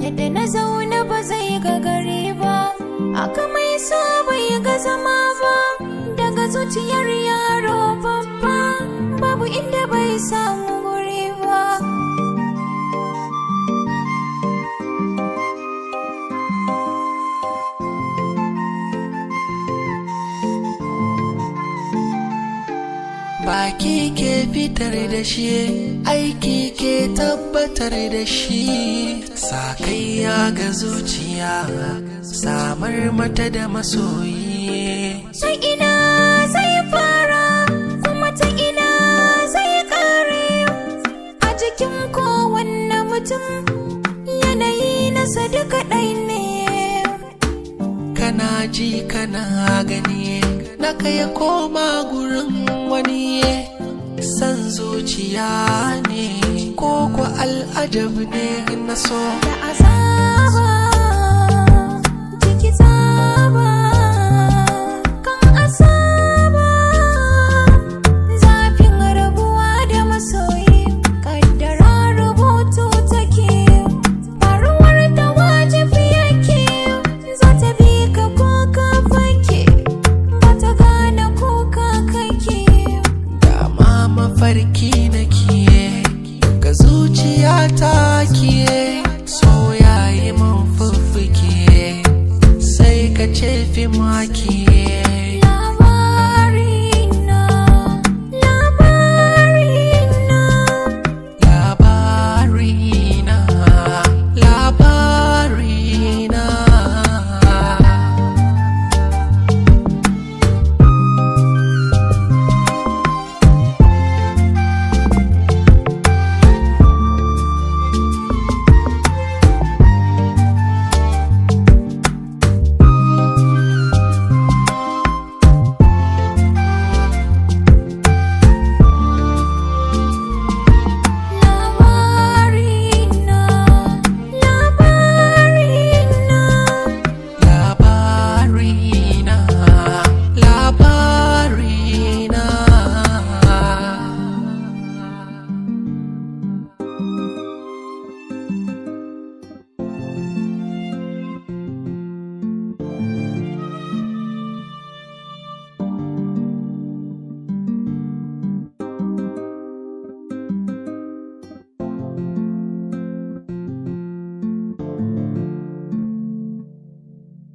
yadda na zaune ba zai ga gari ba, aka mai so bai ga zama ba, daga zuciyar yaro babba babu inda bai samu guri ba. Baki ke fitar da shi, aiki ke tabbatar da shi, sakayya ga zuciya, samar mata da masoyi. Ta ina zai fara kuma ta ina zai kare, a jikin kowanne mutum yanayi nasa duka ɗai ne. Kana ji kana gani naka ya koma gurin wani, san zuciya ne ko ko al'ajab ne na so Da azaba